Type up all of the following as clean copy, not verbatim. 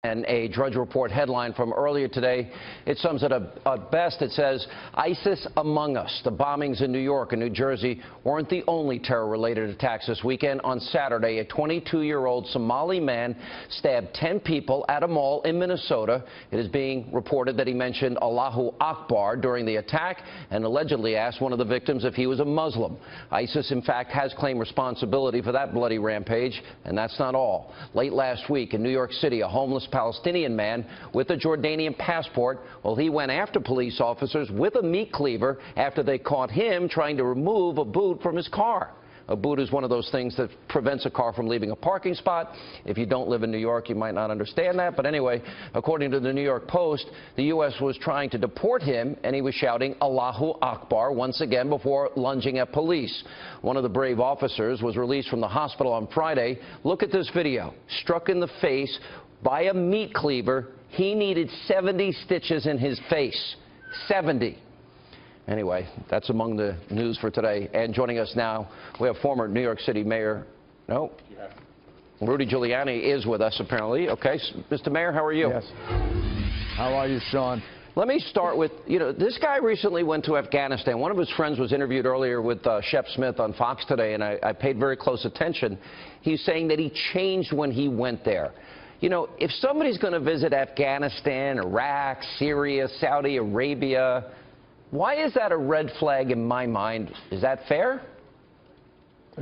And a Drudge Report headline from earlier today, it sums it up best. It says, ISIS among us. The bombings in New York and New Jersey weren't the only terror-related attacks this weekend. On Saturday, a 22-year-old Somali man stabbed 10 people at a mall in Minnesota. It is being reported that he mentioned Allahu Akbar during the attack and allegedly asked one of the victims if he was a Muslim. ISIS, in fact, has claimed responsibility for that bloody rampage, and that's not all. Late last week in New York City, a homeless Palestinian man with a Jordanian passport, well, he went after police officers with a meat cleaver after they caught him trying to remove a boot from his car. A boot is one of those things that prevents a car from leaving a parking spot. If you don't live in New York, you might not understand that. But anyway, according to the New York Post, the U.S. was trying to deport him, and he was shouting Allahu Akbar once again before lunging at police. One of the brave officers was released from the hospital on Friday. Look at this video. Struck in the face by a meat cleaver. He needed 70 stitches in his face. 70. Anyway, that's among the news for today. And joining us now, we have former New York City Mayor, Rudy Giuliani is with us, apparently. Okay, Mr. Mayor, how are you? Yes. How are you, Sean? Let me start with, this guy recently went to Afghanistan. One of his friends was interviewed earlier with Shep Smith on Fox today, and I paid very close attention. He's saying that he changed when he went there. If somebody's going to visit Afghanistan, Iraq, Syria, Saudi Arabia, why is that a red flag in my mind? Is that fair?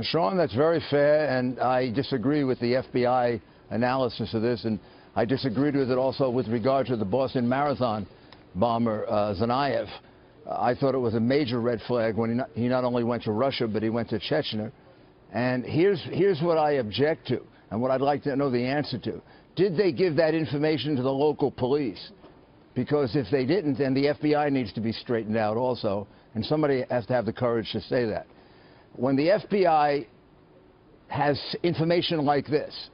Sean, that's very fair, and I disagree with the FBI analysis of this, and I disagreed with it also with regard to the Boston Marathon bomber, Tsarnaev. I thought it was a major red flag when he not only went to Russia, but he went to Chechnya. And here's what I object to, and what I'd like to know the answer to. Did they give that information to the local police? Because if they didn't, then the FBI needs to be straightened out also, and somebody has to have the courage to say that. When the FBI has information like this,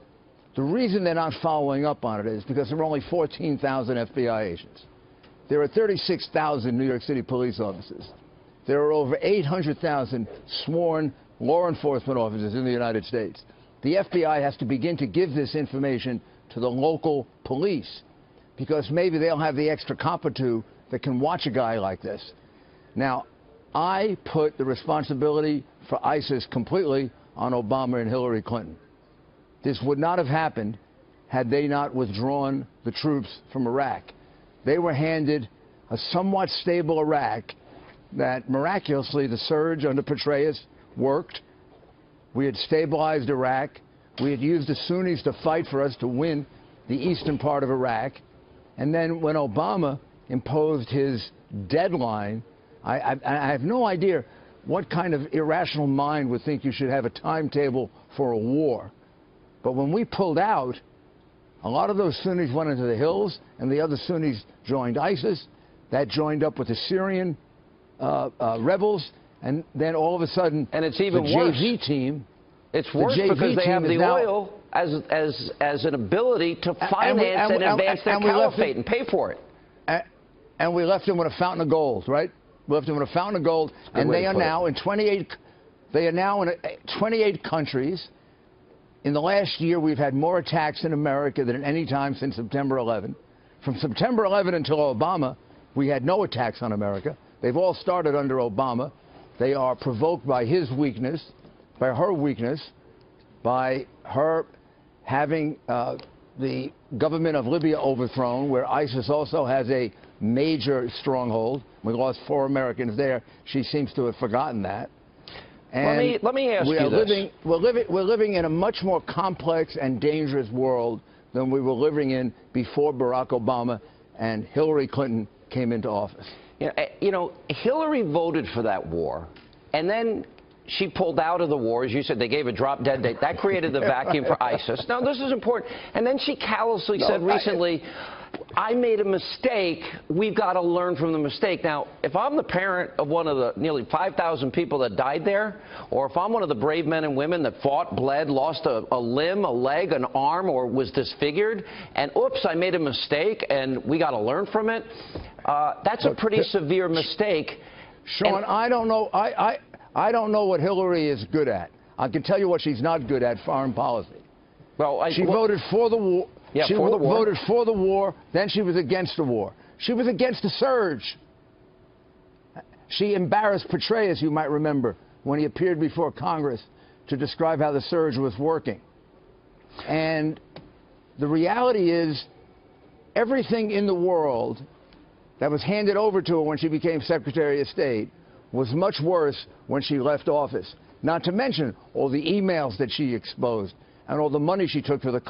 the reason they're not following up on it is because there are only 14,000 FBI agents. There are 36,000 New York City police officers. There are over 800,000 sworn law enforcement officers in the United States. The FBI has to begin to give this information to the local police, because maybe they'll have the extra cop or two that can watch a guy like this. Now, I put the responsibility for ISIS completely on Obama and Hillary Clinton. This would not have happened had they not withdrawn the troops from Iraq. They were handed a somewhat stable Iraq that miraculously the surge under Petraeus worked. We had stabilized Iraq. We had used the Sunnis to fight for us to win the eastern part of Iraq. And then when Obama imposed his deadline, I have no idea what kind of irrational mind would think you should have a timetable for a war. But when we pulled out, a lot of those Sunnis went into the hills, and the other Sunnis joined ISIS. That joined up with the Syrian rebels, and then all of a sudden, and it's even the worse. JV team. It's worse because they have the oil as an ability to finance and advance their caliphate and pay for it. And we left them with a fountain of gold, right? We left them with a fountain of gold, and they are now in 28. They are now in 28 countries. In the last year, we've had more attacks in America than at any time since September 11. From September 11 until Obama, we had no attacks on America. They've all started under Obama. They are provoked by his weakness, by her weakness, by her having the government of Libya overthrown, where ISIS also has a major stronghold. We lost 4 Americans there. She seems to have forgotten that. And let me ask you this. We're living in a much more complex and dangerous world than we were living in before Barack Obama and Hillary Clinton came into office. Hillary voted for that war, and then she pulled out of the war. As you said, they gave a drop-dead date. That created the vacuum for ISIS. Now, this is important. And then she callously said recently, I made a mistake. We've got to learn from the mistake. Now, if I'm the parent of one of the nearly 5,000 people that died there, or if I'm one of the brave men and women that fought, bled, lost a limb, a leg, an arm, or was disfigured, and oops, I made a mistake, and we got to learn from it, that's a pretty severe mistake. Sean, and I don't know. I don't know what Hillary is good at. I can tell you what she's not good at: foreign policy. Well, she voted for the war. Yeah, she for the war. voted for the war, then she was against the war. She was against the surge. She embarrassed Petraeus, you might remember, when he appeared before Congress to describe how the surge was working. And the reality is, everything in the world that was handed over to her when she became Secretary of State was much worse when she left office. Not to mention all the emails that she exposed and all the money she took for the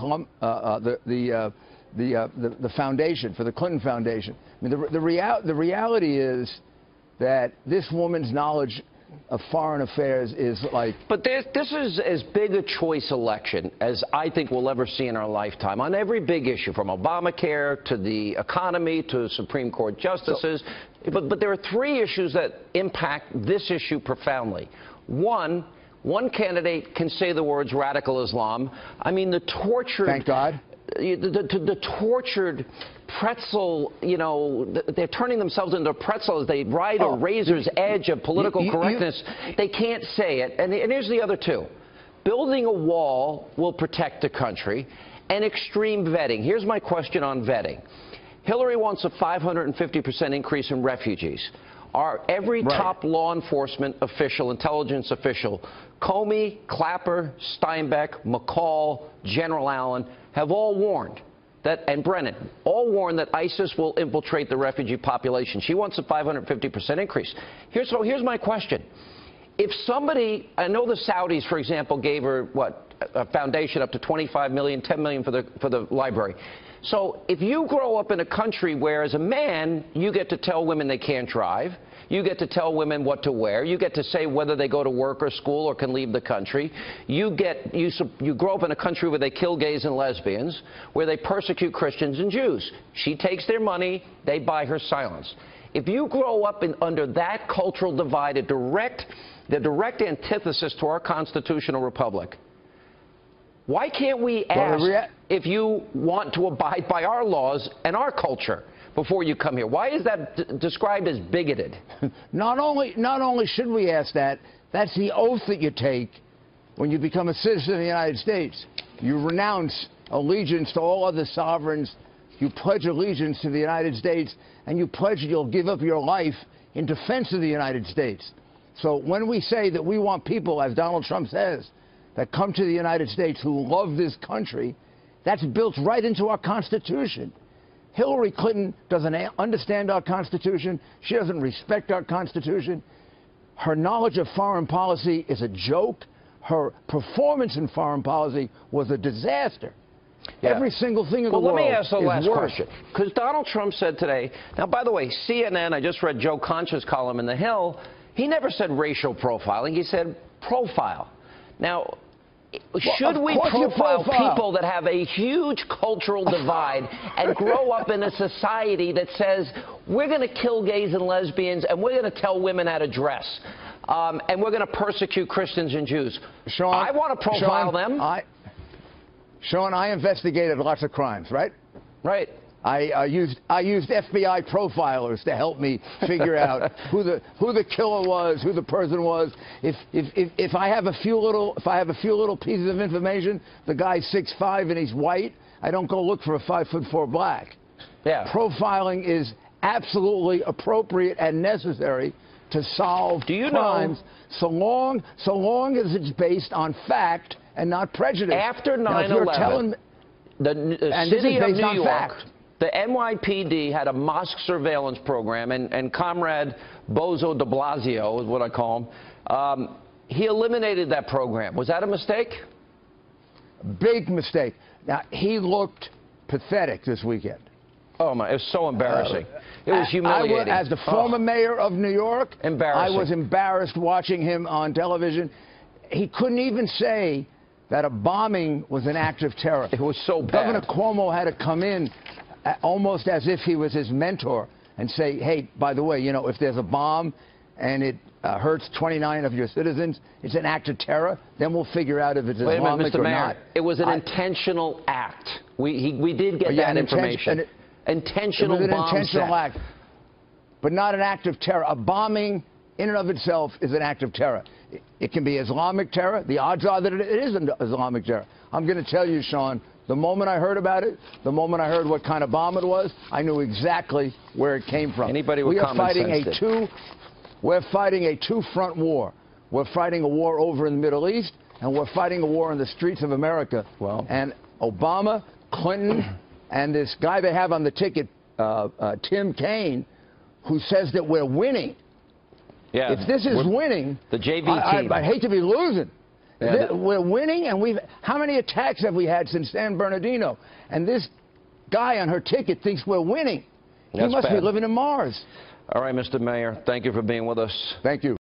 foundation, for the Clinton Foundation. I mean, the reality is that this woman's knowledge of foreign affairs is like... But this is as big a choice election as I think we'll ever see in our lifetime on every big issue, from Obamacare to the economy to Supreme Court justices. But there are three issues that impact this issue profoundly. One candidate can say the words radical Islam. I mean, the tortured... Thank God. The tortured pretzel, you know, they're turning themselves into a pretzel as they ride a razor's edge of political correctness. They can't say it. And here's the other two. Building a wall will protect the country, and extreme vetting. Here's my question on vetting. Hillary wants a 550% increase in refugees. Every top law enforcement official, intelligence official, Comey, Clapper, Steinbeck, McCall, General Allen, have all warned that, and Brennan, all warned that ISIS will infiltrate the refugee population. She wants a 550% increase. Here's my question. If somebody, I know the Saudis, for example, gave her, a foundation up to $25 million, $10 million for the library. So if you grow up in a country where, as a man, you get to tell women they can't drive, you get to tell women what to wear, you get to say whether they go to work or school or can leave the country, you grow up in a country where they kill gays and lesbians, where they persecute Christians and Jews. She takes their money, they buy her silence. If you grow up under that cultural divide, the direct antithesis to our constitutional republic, why can't we ask if you want to abide by our laws and our culture before you come here? Why is that described as bigoted? Not only should we ask that, that's the oath that you take when you become a citizen of the United States. You renounce allegiance to all other sovereigns. You pledge allegiance to the United States, and you pledge you'll give up your life in defense of the United States. So when we say that we want people, as Donald Trump says, that come to the United States who love this country, that's built right into our Constitution. Hillary Clinton doesn't understand our Constitution. She doesn't respect our Constitution. Her knowledge of foreign policy is a joke. Her performance in foreign policy was a disaster. Yeah. Every single thing in the world. Well, let me ask the last worse. question. Because Donald Trump said today, now, by the way, CNN, I just read Joe Concha's column in The Hill, he never said racial profiling. He said profile. Now, should we profile people that have a huge cultural divide and grow up in a society that says we're going to kill gays and lesbians and we're going to tell women how to dress and we're going to persecute Christians and Jews? Sean, I want to profile them. Sean, I investigated lots of crimes, right? Right. I used FBI profilers to help me figure out who the killer was, who the person was. If I have a few little pieces of information, the guy's 6'5" and he's white, I don't go look for a 5'4" black. Yeah. Profiling is absolutely appropriate and necessary to solve crimes, so long as it's based on fact and not prejudice. After 9/11, the city of New York, the NYPD had a mosque surveillance program, and Comrade Bozo de Blasio is what I call him. He eliminated that program. Was that a mistake? Big mistake. Now, he looked pathetic this weekend. Oh, my, it was so embarrassing. It was humiliating. As the former mayor of New York, embarrassing. I was embarrassed watching him on television. He couldn't even say that a bombing was an act of terror. It was so bad. Governor Cuomo had to come in almost as if he was his mentor and say, hey, by the way, you know, if there's a bomb and it hurts 29 of your citizens, it's an act of terror, then we'll figure out if it's Islamic or not. It was an intentional act. We did get that information. Intentional bomb. It was an intentional act, but not an act of terror. A bombing in and of itself is an act of terror. It can be Islamic terror. The odds are that it is an Islamic terror. I'm going to tell you, Sean, The moment I heard about it, the moment I heard what kind of bomb it was, I knew exactly where it came from. Anybody with common sense did. We're fighting a two-front war. We're fighting a war over in the Middle East, and we're fighting a war in the streets of America. Well, and Obama, Clinton, and this guy they have on the ticket, Tim Kaine, who says that we're winning. Yeah, if this is winning, the JV team. I hate to be losing. Yeah, we're winning, and how many attacks have we had since San Bernardino? And this guy on her ticket thinks we're winning. He must be living in Mars. All right, Mr. Mayor, thank you for being with us. Thank you.